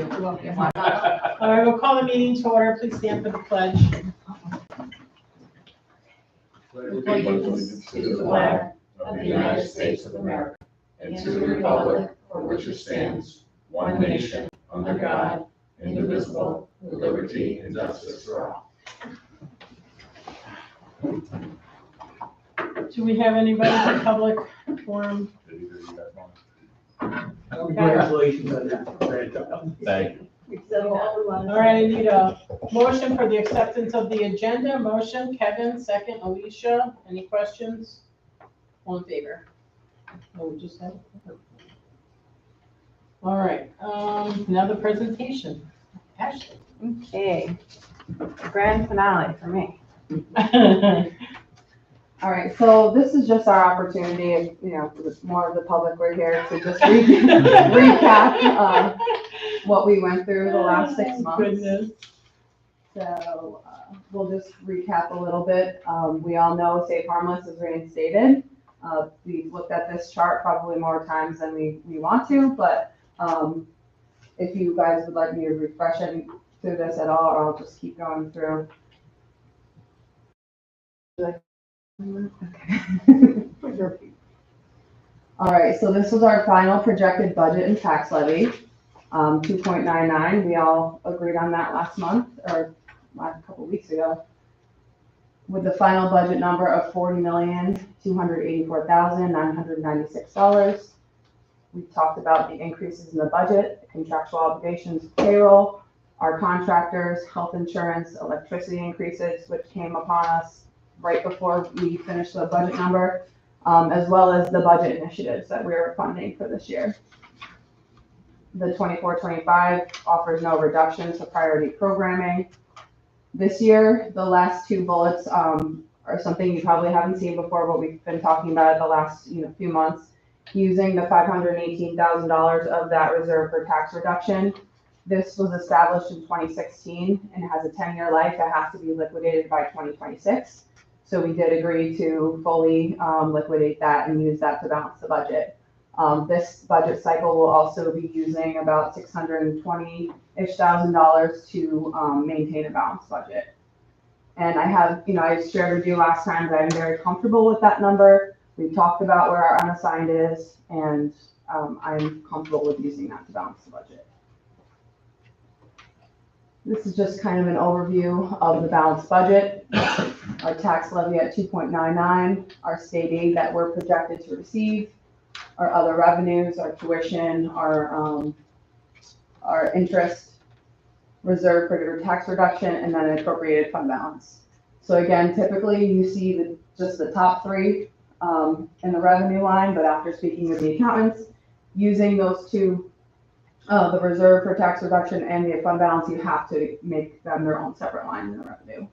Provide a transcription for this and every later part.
you. You're welcome. All right, we'll call the meeting to order. Please stand for the pledge. Allegiance to the flag of the United States of America and to the republic for which it stands, one nation, under God, indivisible, with liberty and justice for all. Do we have anybody for public forum? Congratulations on that grandchild. Thank you. All right, I need a motion for the acceptance of the agenda. Motion, Kevin, second, Alicia. Any questions? All in favor? Oh, we just had it. All right, now the presentation. Ashley. Okay, grand finale for me. All right, so this is just our opportunity, with more of the public, we're here to just recap what we went through the last 6 months. Goodness. So we'll just recap a little bit. We all know Save Harmless is reinstated. We've looked at this chart probably more times than we want to, but if you guys would like me to refresh through this at all, or I'll just keep going through. Okay. All right, so this was our final projected budget and tax levy, 2.99. We all agreed on that last month, or last couple weeks ago, with the final budget number of $40,284,996. We talked about the increases in the budget, contractual obligations, payroll, our contractors, health insurance, electricity increases, which came upon us right before we finished the budget number, as well as the budget initiatives that we're funding for this year. The 24-25 offers no reductions to priority programming. This year, the last two bullets are something you probably haven't seen before, but we've been talking about it the last few months. Using the $518,000 of that reserve for tax reduction. This was established in 2016 and has a 10-year life that has to be liquidated by 2026. So we did agree to fully liquidate that and use that to balance the budget. This budget cycle will also be using about $620,000-ish to maintain a balanced budget. And I shared with you last time that I'm very comfortable with that number. We talked about where our unassigned is, and I'm comfortable with using that to balance the budget. This is just kind of an overview of the balanced budget. Our tax levy at 2.99, our state aid that we're projected to receive, our other revenues, our tuition, our interest, reserve for tax reduction, and then an appropriated fund balance. So again, typically you see just the top three in the revenue line, but after speaking with the accountants, using those two, the reserve for tax reduction and the fund balance, you have to make them their own separate line in the revenue.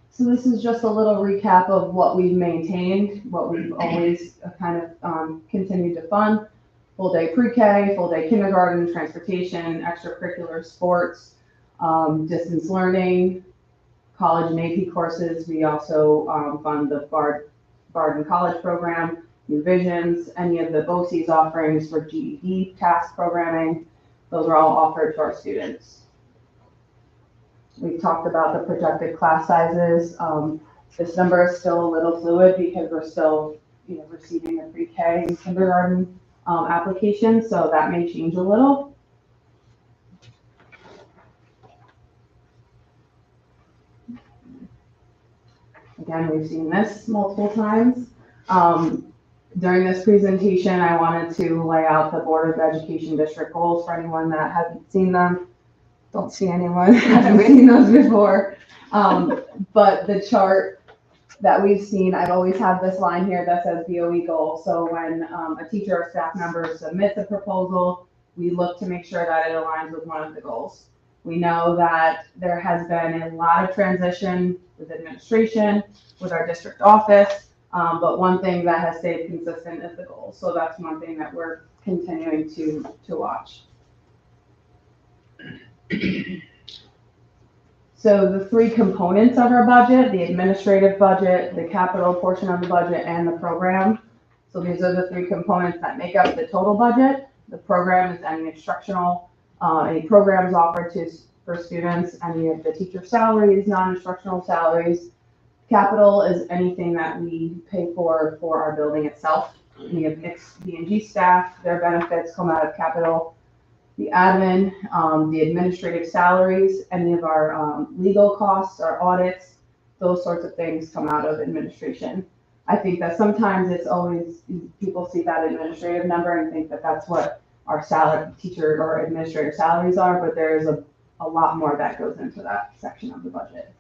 So this is just a little recap of what we've maintained, what we've always kind of continued to fund. Full day pre-K, full day kindergarten, transportation, extracurricular sports, distance learning, college and AP courses. We also fund the Barden College program, New Visions, any of the BOCES offerings for GED task programming. Those are all offered to our students. We've talked about the projected class sizes. This number is still a little fluid because we're still receiving the pre-K and kindergarten applications, so that may change a little. Again, we've seen this multiple times. During this presentation, I wanted to lay out the Board of Education district goals for anyone that hasn't seen them. Don't see anyone that hasn't seen those before. But the chart that we've seen, I've always had this line here that says BOE goal. So when a teacher or staff member submits a proposal, we look to make sure that it aligns with one of the goals. We know that there has been a lot of transition with administration, with our district office, but one thing that has stayed consistent is the goal. So that's one thing that we're continuing to watch. So the three components of our budget, the administrative budget, the capital portion of the budget, and the program. So these are the three components that make up the total budget. the program is any instructional, any programs offered for students, any of the teacher salaries, non-instructional salaries. Capital is anything that we pay for our building itself. We have mixed B&G staff, their benefits come out of capital. The admin, the administrative salaries, any of our legal costs, our audits, those sorts of things come out of administration. I think that sometimes it's always, people see that administrative number and think that that's what our salary, teacher or administrator salaries are, but there's a lot more that goes into that section of the budget.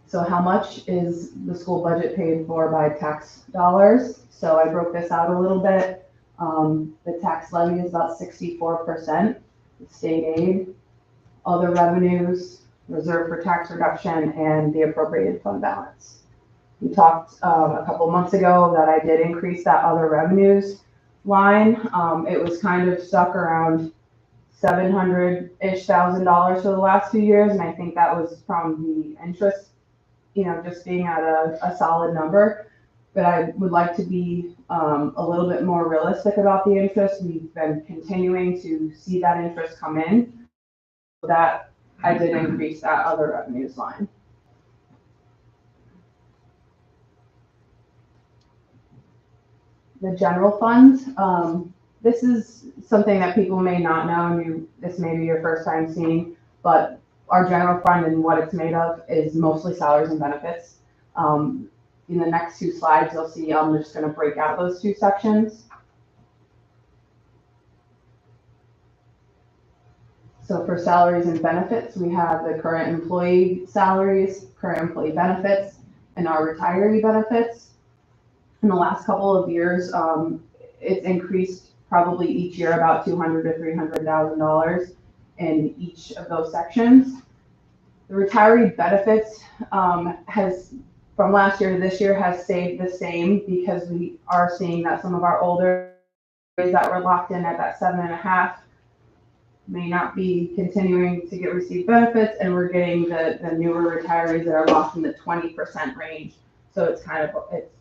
So how much is the school budget paid for by tax dollars? So I broke this out a little bit. The tax levy is about 64%, state aid, other revenues, reserve for tax reduction, and the appropriated fund balance. We talked a couple months ago that I did increase that other revenues line. It was kind of stuck around $700,000-ish for the last few years, and I think that was from the interest, just being at a solid number. But I would like to be a little bit more realistic about the interest. We've been continuing to see that interest come in. So that I did increase that other revenues line. The general fund, this is something that people may not know, and this may be your first time seeing, but our general fund and what it's made of is mostly salaries and benefits. In the next two slides, you'll see I'm just going to break out those two sections. So for salaries and benefits, we have the current employee salaries, current employee benefits, and our retiree benefits. In the last couple of years, it's increased probably each year about $200,000 to $300,000 in each of those sections. The retiree benefits has, from last year to this year, has stayed the same because we are seeing that some of our older that were locked in at that 7.5 may not be continuing to receive benefits, and we're getting the newer retirees that are locked in the 20% range. So it's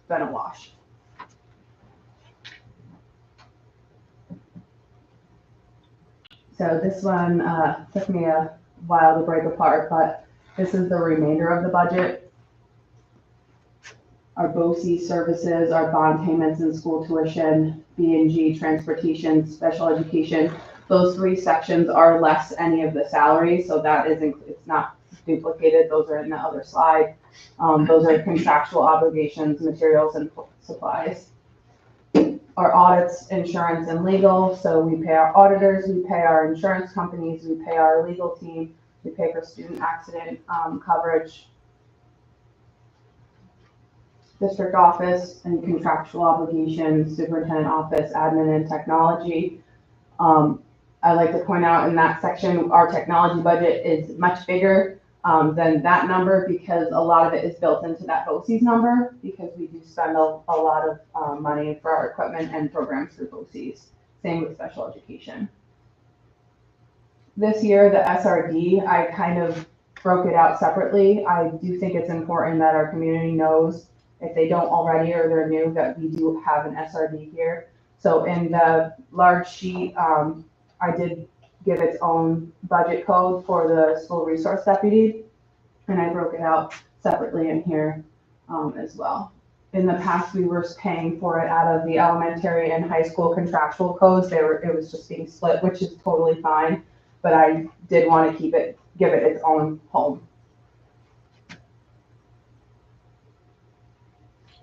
been a wash. So this one took me a while to break apart, but this is the remainder of the budget. Our BOCES services, our bond payments and school tuition, B&G, transportation, special education. Those three sections are less any of the salaries, so that it's not duplicated. Those are in the other slide. Those are contractual obligations, materials, and supplies. Our audits, insurance, and legal. So we pay our auditors, we pay our insurance companies, we pay our legal team, we pay for student accident coverage. District office and contractual obligations, superintendent office, admin, and technology. I like to point out in that section, our technology budget is much bigger than that number because a lot of it is built into that BOCES number because we do spend a lot of money for our equipment and programs through BOCES. Same with special education. This year, the SRD, I kind of broke it out separately. I do think it's important that our community knows, if they don't already or they're new, that we do have an SRD here. So in the large sheet, I did give its own budget code for the school resource deputy, and I broke it out separately in here as well. In the past, we were paying for it out of the elementary and high school contractual codes. It was just being split, which is totally fine, but I did want to give it its own home.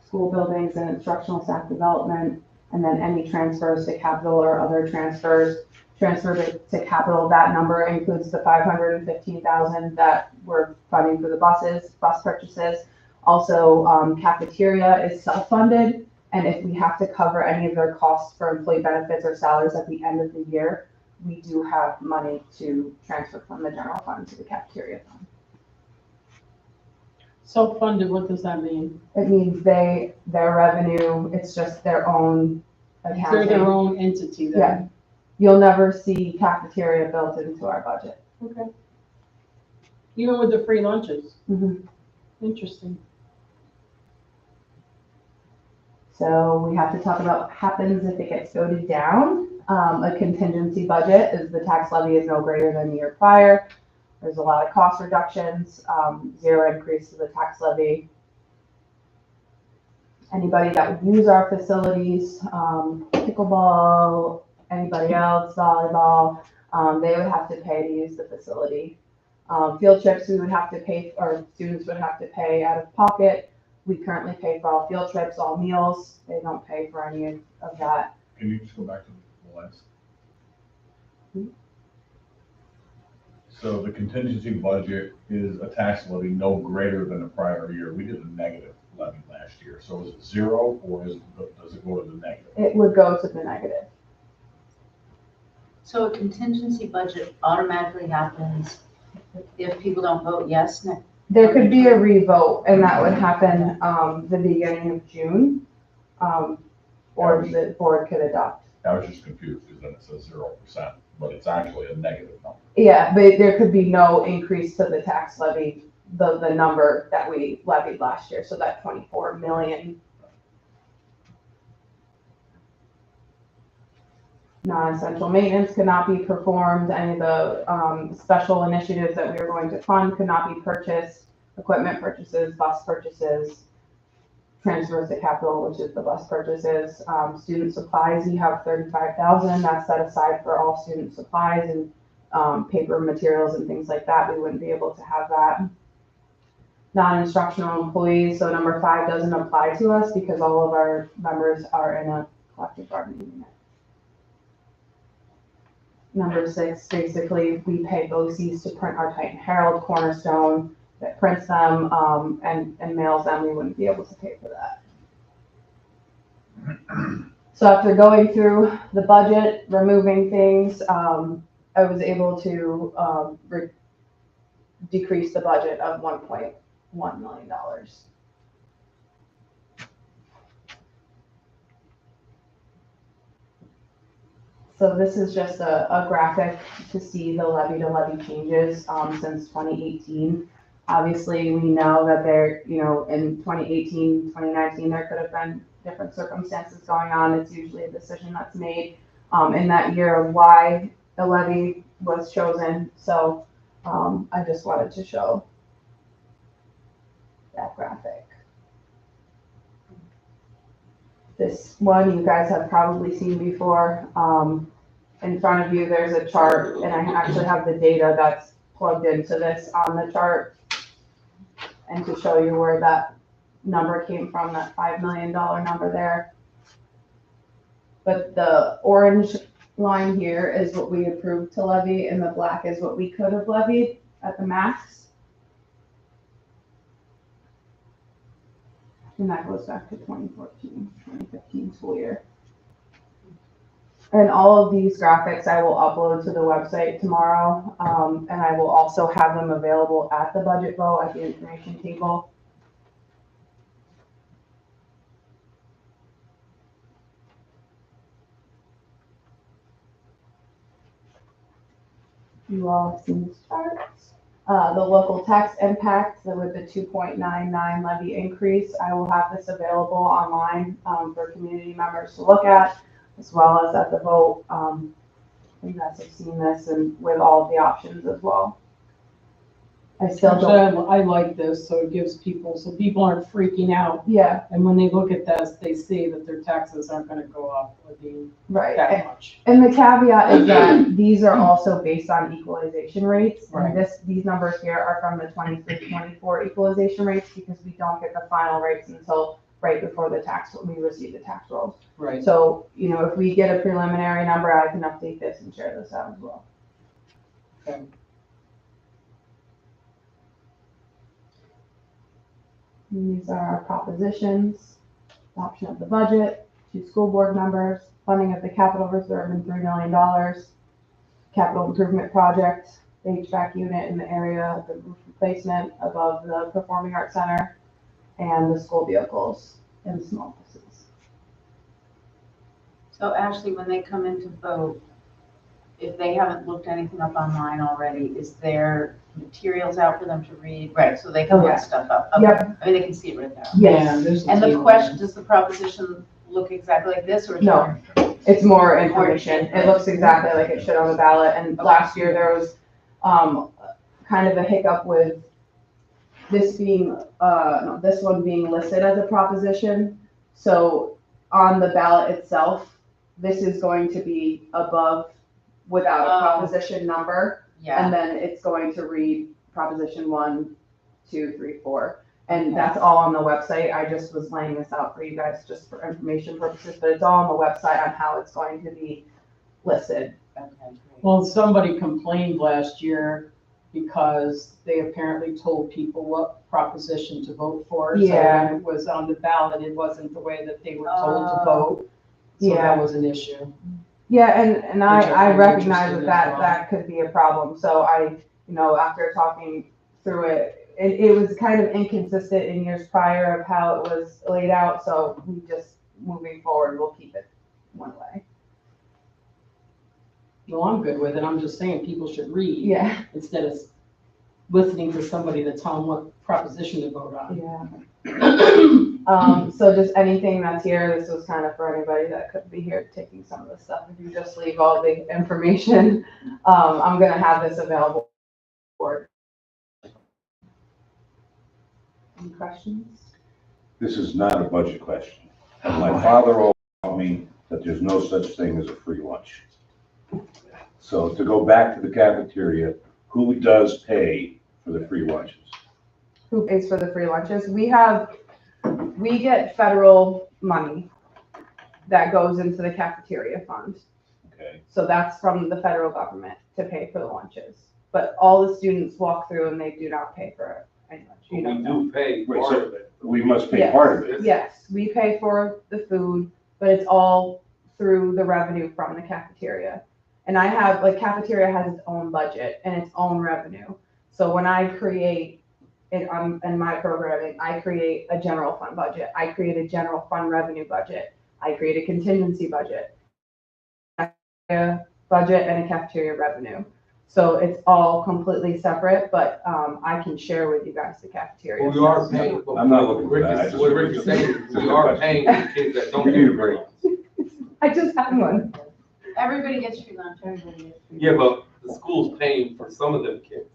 School buildings and instructional staff development, and then any transfers to capital or other transfers. Transfer to capital, that number includes the $515,000 that we're funding for the bus purchases. Also, cafeteria is self-funded, and if we have to cover any of their costs for employee benefits or salaries at the end of the year, we do have money to transfer from the general fund to the cafeteria fund. Self-funded, what does that mean? It means their revenue, it's just their own accounting. They're their own entity then? Yeah. You'll never see cafeteria built into our budget. Okay. Even with the free lunches? Mm-hmm. Interesting. So we have to talk about what happens if it gets voted down. A contingency budget is the tax levy is no greater than the year prior. There's a lot of cost reductions, 0 increase to the tax levy. Anybody that would use our facilities, pickleball, anybody else, volleyball, they would have to pay to use the facility. Field trips, we would have to pay, or students would have to pay out of pocket. We currently pay for all field trips, all meals. They don't pay for any of that. Can you just go back to the last? So the contingency budget is a tax levy no greater than the prior year. We did a negative levy last year. So is it 0 or does it go to the negative? It would go to the negative. So a contingency budget automatically happens if people don't vote yes? There could be a revote, and that would happen the beginning of June, or the board could adopt. I was just confused because then it says 0%, but it's actually a negative number. Yeah, but there could be no increase to the tax levy, the number that we levied last year, so that 24 million. Non-essential maintenance could not be performed. Any of the special initiatives that we were going to fund could not be purchased. Equipment purchases, bus purchases, transfers to capital, which is the bus purchases. Student supplies, you have 35,000. That's set aside for all student supplies and paper materials and things like that. We wouldn't be able to have that. Non-instructional employees, so number 5 doesn't apply to us because all of our members are in a collective bargaining unit. Number 6, basically, we pay BOCES to print our Titan Herald, Cornerstone, that prints them and mails them. We wouldn't be able to pay for that. So after going through the budget, removing things, I was able to decrease the budget of $1.1 million. So this is just a graphic to see the levy to levy changes since 2018. Obviously, we know that there, in 2018, 2019, there could have been different circumstances going on. It's usually a decision that's made in that year of why the levy was chosen. So I just wanted to show that graphic. This one you guys have probably seen before. In front of you, there's a chart, and I actually have the data that's plugged into this on the chart. And to show you where that number came from, that $5 million number there. But the orange line here is what we approved to levy, and the black is what we could have levied at the max. And that goes back to 2014, 2015 school year. And all of these graphics I will upload to the website tomorrow, and I will also have them available at the budget vote at the information table. You all have seen this chart. The local tax impact with the 2.99 levy increase, I will have this available online for community members to look at, as well as at the vote. You guys have seen this and with all of the options as well. I still don't. Actually, I like this, so it gives people, so people aren't freaking out. Yeah, And when they look at this, they see that their taxes aren't gonna go up or be right. that much. And the caveat is that these are also based on equalization rates. Right. And these numbers here are from the 23-24 equalization rates because we don't get the final rates until right before we receive the tax rolls. Right. So, if we get a preliminary number, I can update this and share this out as well. Okay. And these are our propositions: adoption of the budget, 2 school board members, funding of the capital reserve in $3 million, capital improvement project, the HVAC unit in the area, the roof replacement above the Performing Arts Center, and the school vehicles and small buses. So Ashley, when they come in to vote, if they haven't looked anything up online already, is there materials out for them to read? Right, so they can Oh, yeah. look stuff up. Okay. Yep. I mean, they can see it right there. Yes. Yeah, there's And the table. question, does the proposition look exactly like this or? is No. it- It's more information. It looks exactly like it should on the ballot. And last year there was, kind of a hiccup with this being, no, this one being listed as a proposition. So on the ballot itself, this is going to be above without a Oh. proposition number. Yeah, And then it's going to read proposition 1, 2, 3, 4. And Okay. that's all on the website. I just was laying this out for you guys just for information purposes, but it's all on the website on how it's going to be listed. okay, great. Well, somebody complained last year because they apparently told people what proposition to vote for. So Yeah. when it was on the ballot, it wasn't the way that they were told to Oh. vote. So Yeah. that was an issue. Yeah, and Which I I'm recognize interested that as well. that could be a problem. So after talking through it was kind of inconsistent in years prior of how it was laid out. So we just, moving forward, we'll keep it one way. Well, I'm good with it. I'm just saying people should read Yeah. instead of listening to somebody to tell them what proposition to vote on. Yeah. So just anything that's here, this was kind of for anybody that could be here taking some of this stuff. If you just leave all the information, I'm gonna have this available for. Any questions? This is not a budget question. My father always taught me that there's no such thing as a free lunch. So to go back to the cafeteria, who does pay for the free lunches? Who pays for the free lunches? We get federal money that goes into the cafeteria fund. Okay, So that's from the federal government to pay for the lunches. But all the students walk through and they do not pay for any lunch. You We don't know. do pay Right, part so- of it. we must pay Yes. part of it. Yes, we pay for the food, but it's all through the revenue from the cafeteria. And cafeteria has its own budget and its own revenue. So when I create in my programming, I create a general fund budget. I create a general fund revenue budget. I create a contingency budget. Budget and a cafeteria revenue. So it's all completely separate, but I can share with you guys the cafeteria. Well, we are stuff. paying. I'm not looking for that. I just- What Rick is saying, is we are paying for the kids that don't We get need a free break. lunch. I just had one. Everybody gets free lunch, everybody gets free. Yeah, but the school's paying for some of them kids.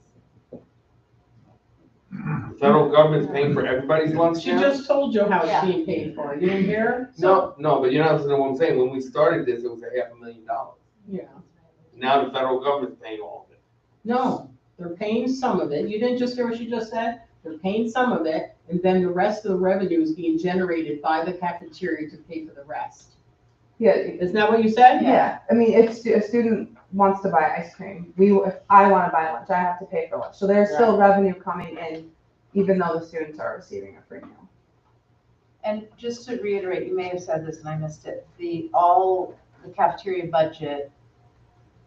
The federal government's paying for everybody's lunch She now? just told you how Yeah. it's being paid for. You didn't hear her? No, but you're not listening to what I'm saying. When we started this, it was $500,000. Yeah. Now the federal government's paying all of it. No, they're paying some of it. You didn't just hear what she just said? They're paying some of it, and then the rest of the revenue is being generated by the cafeteria to pay for the rest. Yeah, Isn't that what you said? yeah. I mean, if a student wants to buy ice cream, if I want to buy lunch, I have to pay for lunch. So there's still revenue coming in, even though the students are receiving a free meal. And just to reiterate, you may have said this and I missed it, the cafeteria budget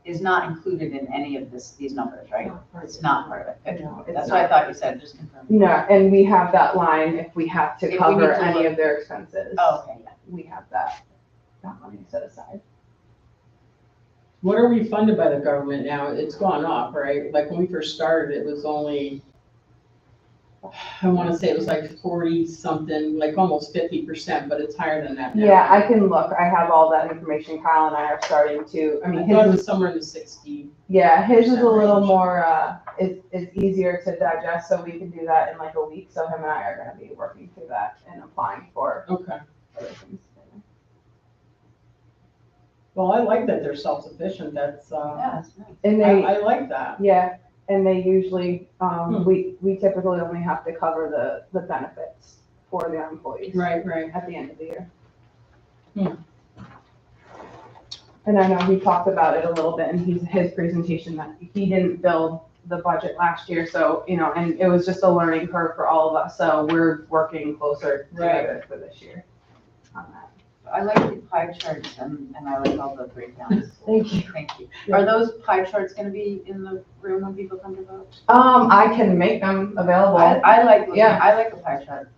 is not included in any of these numbers, right? It's not part of it. Good. No, it's That's what I not. thought you said, just confirm. No, and we have that line if we have If to we cover need to any look. of their expenses. Oh, okay, yeah. We have that money set aside. What are we funded by the government now? It's gone up, right? Like when we first started, it was only, I want to say it was like 40 something, like almost 50%, but it's higher than that now. Yeah, I can look. I have all that information. Kyle and I are starting to, I mean, I thought it his was somewhere in the 60. yeah, his is a little range. more, it's easier to digest, so we can do that in like a week. So him and I are gonna be working through that and applying for Okay. other things. Well, I like that they're self-sufficient. That's, Yeah, that's nice. And I like that. yeah, and they usually, Hmm. we typically only have to cover the benefits for their employees. Right, right. At the end of the year. Hmm. And I know he talked about it a little bit in his presentation that he didn't build the budget last year, so, and it was just a learning curve for all of us, so we're working closer together for this year on that. I like the pie charts and I like all the breakdowns. Thank you. Thank you. Are those pie charts gonna be in the room when people come to vote? I can make them available. I like, Yeah. I like the pie chart.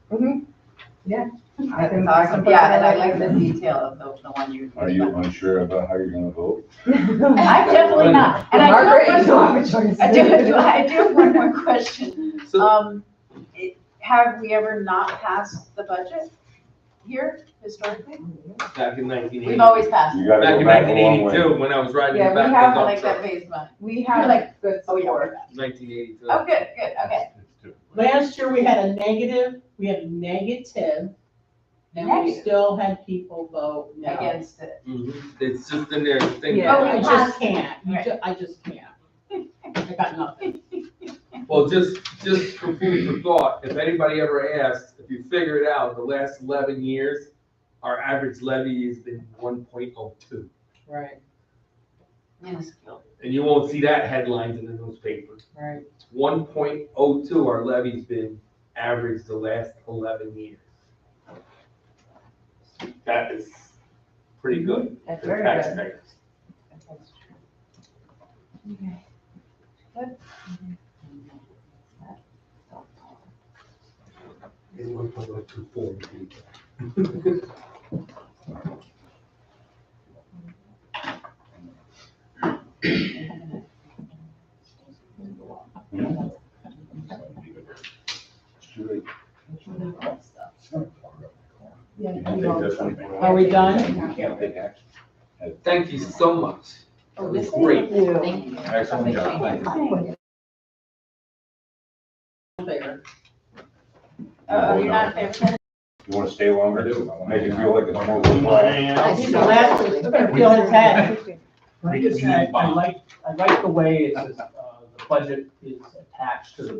Yeah. I think it's I can awesome. put Yeah, that and I in. like the detail of the one you. Are you unsure about how you're gonna vote? I'm definitely not. And Margaret, you I don't have a choice. do have one more question. So, Have we ever not passed the budget? here historically? Back in 1980. We've always passed. You it. gotta Back go in back a long 1982, way. when I was riding Yeah, the we back have of I the like dump that truck. phase one. We have like- good Oh, yeah, support. we're back. 1982. Oh, good, good, okay. Last year, we had a negative, and we Negative. still had people vote no. Against it. It's just in there, think Yeah. Oh, about I it. just can't, Right. I just can't. I got nothing. Well, just for food for thought, if anybody ever asks, if you figure it out, the last 11 years, our average levy has been 1.02. Right, Minuscule. And you won't see that headlines in the newspaper. right. 1.02, our levy's been average the last 11 years. That is pretty good That's for very good. taxpayers. Okay. Good. And 1.024. It's too late. Yeah, You can take this one. Are we done? You can't take action. Thank you so much. Oh, It was this great. Thank you. Excellent job. Thanks. In favor? Oh, you're not in favor? You wanna stay longer? Make it feel like it's more. I think the last one, we're gonna feel his head. I just, I like the way it's, the budget is attached to the